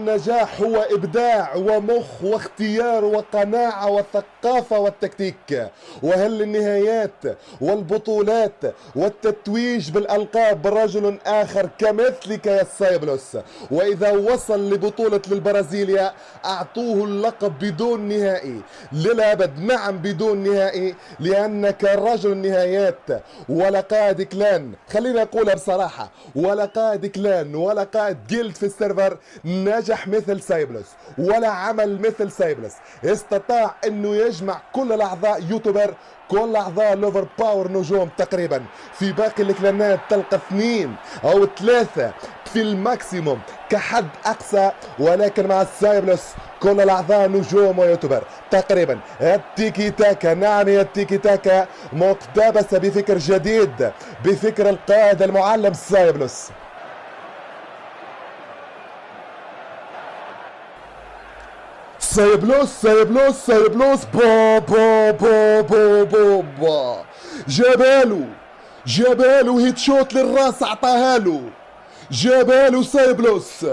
النجاح هو إبداع ومخ واختيار وقناعة وثقافة والتكتيك، وهل النهايات والبطولات والتتويج بالألقاب رجل آخر كمثلك يا سايبلوس. وإذا وصل لبطولة للبرازيليا أعطوه اللقب بدون نهائي للأبد، نعم بدون نهائي، لأنك رجل النهايات. ولا قائد كلان، خليني أقولها بصراحة، ولا قائد كلان ولا قائد جلد في السيرفر نجح مثل سايبلوس، ولا عمل مثل سايبلوس. استطاع انه يجمع كل الاعضاء يوتيوبر، كل اعضاء لوفر باور نجوم تقريبا. في باقي الكلانات تلقى 2 أو 3 في الماكسيموم كحد اقصى، ولكن مع السايبلوس كل الاعضاء نجوم ويوتيوبر تقريبا. التيكي تاكا، نعم هي التيكي تاكا مقتبسه بفكر جديد، بفكر القائد المعلم سايبلوس. سايبلوس سايبلوس سايبلوس با با با با با با جابالو هيت شوت للراس عطاهالو، جابالو سايبلوس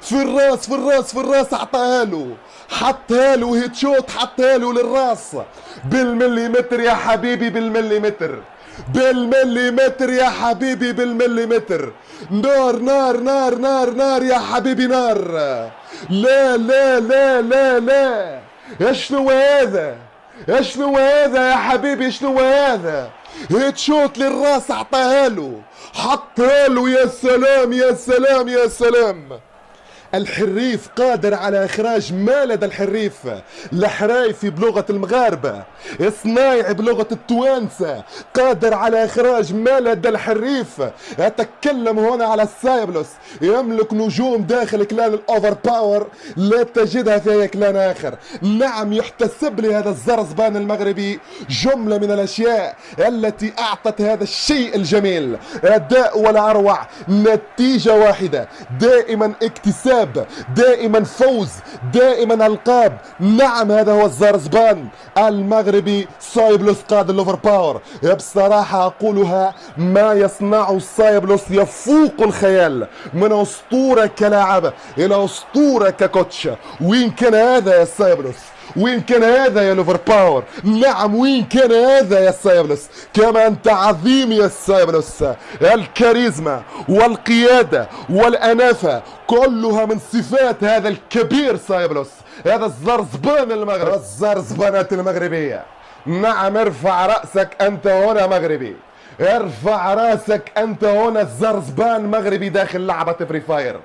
في الراس في الراس في الراس عطاهالو، حطهالو هيت شوت، حطهالو للراس بالمليمتر يا حبيبي، بالمليمتر بالمليمتر يا حبيبي، بالمليمتر. نار نار نار نار نار يا حبيبي نار. لا لا لا لا لا، شنو هذا؟ شنو هذا يا حبيبي؟ شنو هذا؟ هيت شوت للراس عطاهالو، حطهالو. يا سلام يا سلام يا سلام. الحريف قادر على إخراج ما لدى الحريف، الحرايفي بلغة المغاربة، صنايعي بلغة التوانسة، قادر على إخراج ما لدى الحريف. أتكلم هنا على السايبلوس، يملك نجوم داخل كلان الأوفر باور لا تجدها في أي كلان آخر. نعم يحتسب لي هذا الزرزبان المغربي جملة من الأشياء التي أعطت هذا الشيء الجميل أداء ولا أروع، نتيجة واحدة، دائما اكتساب، دائما فوز، دائما القاب. نعم هذا هو الزرزبان المغربي سايبلوس قائد اللوفر باور. بصراحة أقولها، ما يصنعه سايبلوس يفوق الخيال، من أسطورة كلاعب إلى أسطورة ككوتش. وين كان هذا يا سايبلوس؟ وين كان هذا يا لوفر باور؟ نعم وين كان هذا يا سايبلوس؟ كما أنت عظيم يا سايبلوس. الكاريزما والقيادة والأنافة كلها من صفات هذا الكبير سايبلوس، هذا الزرزبان المغربي، الزرزبانات المغربية. نعم ارفع رأسك أنت هنا مغربي، ارفع رأسك أنت هنا الزرزبان مغربي داخل لعبة فري فاير.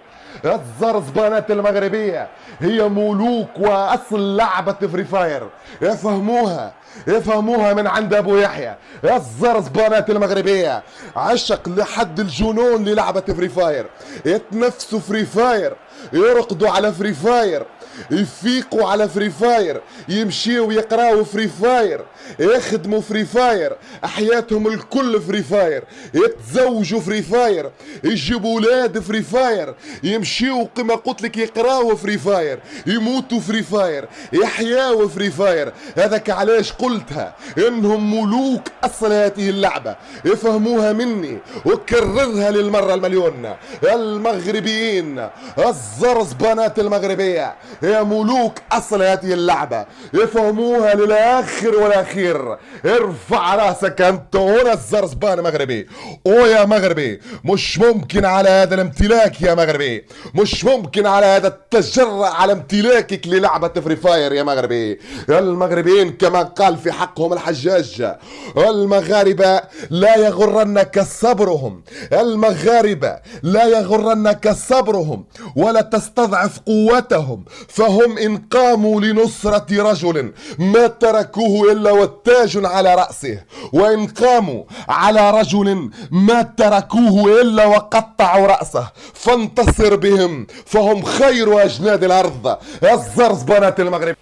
الزرزبانات المغربية هي ملوك وأصل لعبة فري فاير، يفهموها يفهموها من عند أبو يحيى. الزرزبانات المغربية عشق لحد الجنون للعبة فري فاير، يتنفسوا فري فاير، يرقدوا على فري فاير، يفيقوا على فري فاير، يمشيوا يقراوا فري فاير، يخدموا فري فاير، حياتهم الكل فري فاير، يتزوجوا فري فاير، يجيبوا ولاد فري فاير، يمشيوا كما قلت لك يقراوا فري فاير، يموتوا فري فاير، يحياوا فري فاير. هذاك علاش قلتها انهم ملوك اصل هذه اللعبة، يفهموها مني وكررها للمرة المليون. المغربيين الزرزبانات المغربية يا ملوك اصل هذه اللعبة، يفهموها للاخر والاخير. ارفع راسك انت هنا الزرزبان مغربي. او يا مغربي، مش ممكن على هذا الامتلاك يا مغربي، مش ممكن على هذا التجرأ على امتلاكك للعبة فري فاير يا مغربي. المغربيين كما قال في حقهم الحجاج، المغاربة لا يغرنك صبرهم، المغاربة لا يغرنك صبرهم ولا تستضعف قوتهم، فهم إن قاموا لنصرة رجل ما تركوه إلا والتاج على رأسه، وإن قاموا على رجل ما تركوه إلا وقطعوا رأسه، فانتصر بهم فهم خير أجناد الأرض. الزرزبانات المغرب،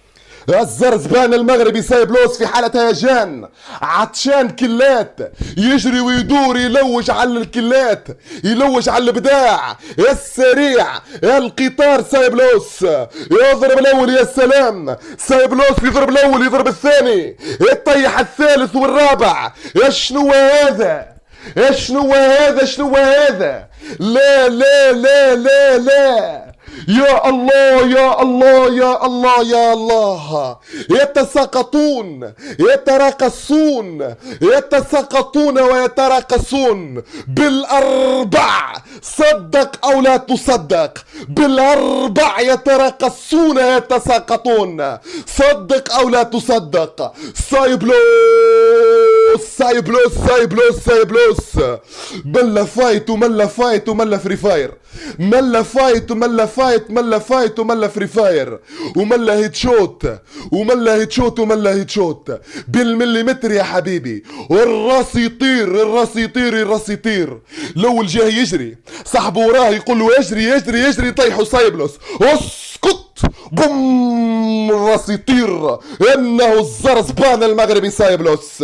الزرزبان المغربي سايبلوس في حالة هيجان، عطشان كلات، يجري ويدور يلوج على الكلات، يلوج على الابداع السريع. القطار سايبلوس يضرب الاول، يا سلام، سايبلوس يضرب الاول يضرب الثاني، يطيح الثالث والرابع. شنو هذا؟ شنو هذا؟ شنو هذا؟ لا لا لا لا لا، يا الله يا الله يا الله يا الله. يتساقطون يتراقصون يتساقطون ويتراقصون بالأربع، صدق أو لا تصدق، بالأربع يتراقصون يتساقطون، صدق أو لا تصدق. سايبلوس سايبلوس سايبلوس سايبلوس. ملا فايت وملا فايت وملا فري فاير، ملا فايت وملا فايت، ملا فايت وملا فري فاير، وملا هيت شوت وملا هيت شوت وملا هيت شوت بالمليمتر يا حبيبي. والراس يطير الراس يطير الراس يطير. الاول جاي يجري صاحبه وراه يقول له يجري يجري يجري، يطيحوا سايبلوس. اسكت بوم الراس يطير. انه الزرزبان المغربي سايبلوس،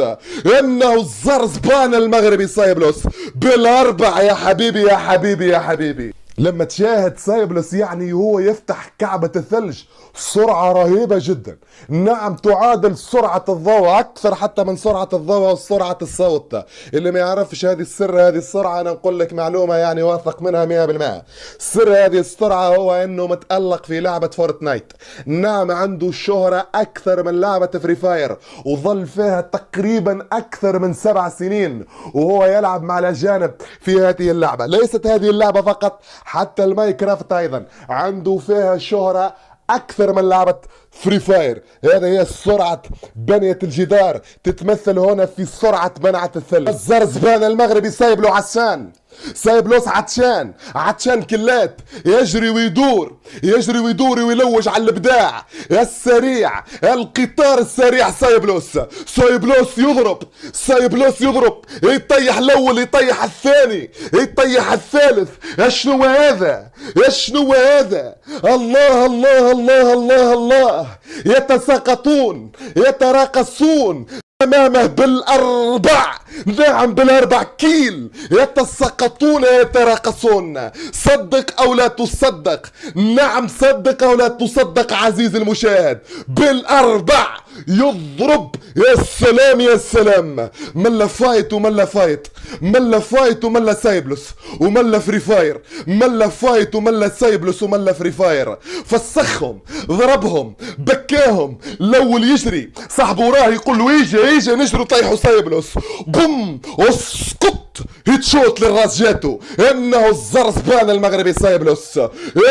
انه الزرزبان المغربي سايبلوس بالاربع يا حبيبي يا حبيبي يا حبيبي. لما تشاهد سايبلوس يعني هو يفتح كعبة الثلج، سرعة رهيبة جدا. نعم تعادل سرعة الضوء، أكثر حتى من سرعة الضوء وسرعة الصوت. اللي ما يعرفش هذه السر، هذه السرعة أنا نقول لك معلومة يعني واثق منها 100%. سر هذه السرعة هو أنه متألق في لعبة فورتنايت. نعم عنده شهرة أكثر من لعبة فري فاير، وظل فيها تقريبا أكثر من 7 سنين وهو يلعب مع الأجانب في هذه اللعبة. ليست هذه اللعبة فقط، حتى الماينكرافت أيضا عنده فيها شهرة أكثر من لعبة فري فاير. هذا هي سرعة بنية الجدار، تتمثل هنا في سرعة بنعة الثلج. الزرزبان المغربي سايبلو عشان سايبلوس عطشان عطشان كلات، يجري ويدور يجري ويدور ويلوج على الابداع السريع، القطار السريع. سايبلوس سايبلوس يضرب سايبلوس يضرب، يطيح الاول يطيح الثاني يطيح الثالث. اشنو هذا اشنو هذا؟ الله الله الله الله الله. يتساقطون يتراقصون امامه بالاربع، نعم بالاربع كيل. يتساقطون يتراقصون، صدق او لا تصدق، نعم صدق او لا تصدق عزيزي المشاهد، بالاربع يضرب. يا سلام يا سلام. ملا فايت وملا فايت، ملا فايت وملا سايبلوس وملا فري فاير، ملا فايت وملا سايبلوس وملا فري فاير. فسخهم ضربهم بكاهم. الاول يجري صاحبه وراه يقول له يجي يجي نجري طيحوا سايبلوس. بوم اسقط هيت شوت للراس جاتو. انه الزرزبان المغربي سايبلوس،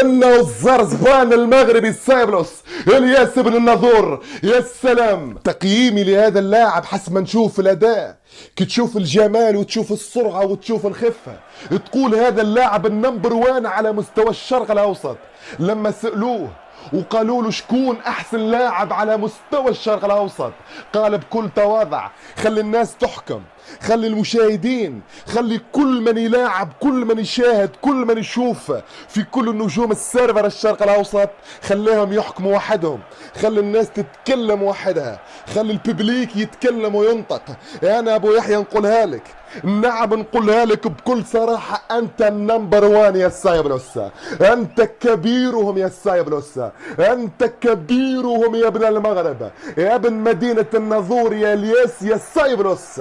انه الزرزبان المغربي سايبلوس الياس بن الناظور. يا سلام. تقييمي لهذا اللاعب حسب ما نشوف الاداء، كي تشوف الجمال وتشوف السرعة وتشوف الخفة تقول هذا اللاعب النمبر 1 على مستوى الشرق الاوسط. لما سألوه وقالوا له شكون احسن لاعب على مستوى الشرق الاوسط، قال بكل تواضع خلي الناس تحكم، خلي المشاهدين، خلي كل من يلاعب، كل من يشاهد، كل من يشوف في كل النجوم السيرفر الشرق الاوسط، خليهم يحكموا وحدهم، خلي الناس تتكلم وحدها، خلي الببليك يتكلم وينطق. انا ابو يحيى نقولها لك، نعم نقولها لك بكل صراحة، انت النمبر 1 يا سايبلوس، انت كبيرهم يا سايبلوس، انت كبيرهم يا ابن المغرب، يا ابن مدينة الناظور، يا الياس يا سايبلوس.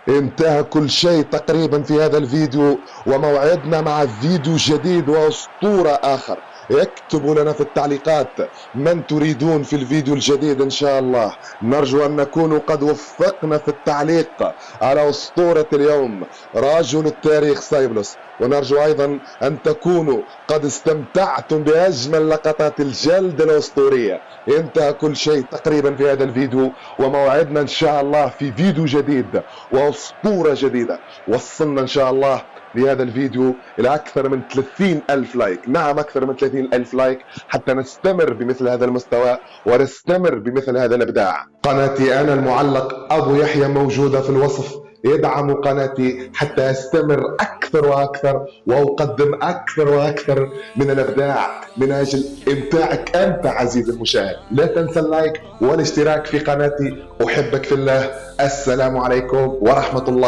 انتهى كل شيء تقريبا في هذا الفيديو، وموعدنا مع فيديو جديد واسطورة اخر. اكتبوا لنا في التعليقات من تريدون في الفيديو الجديد ان شاء الله. نرجو ان نكون قد وفقنا في التعليق على اسطورة اليوم رجل التاريخ سايبلوس، ونرجو ايضا ان تكونوا قد استمتعتم باجمل لقطات الجلد الاسطورية. انتهى كل شيء تقريبا في هذا الفيديو، وموعدنا ان شاء الله في فيديو جديد واسطورة جديدة. وصلنا ان شاء الله لهذا الفيديو إلى أكثر من 30,000 لايك، نعم أكثر من 30,000 لايك، حتى نستمر بمثل هذا المستوى ونستمر بمثل هذا الإبداع. قناتي أنا المعلق أبو يحيى موجودة في الوصف، ادعموا قناتي حتى أستمر أكثر وأكثر وأقدم أكثر وأكثر من الإبداع من أجل إمتاعك أنت عزيزي المشاهد. لا تنسى اللايك والاشتراك في قناتي. أحبك في الله. السلام عليكم ورحمة الله.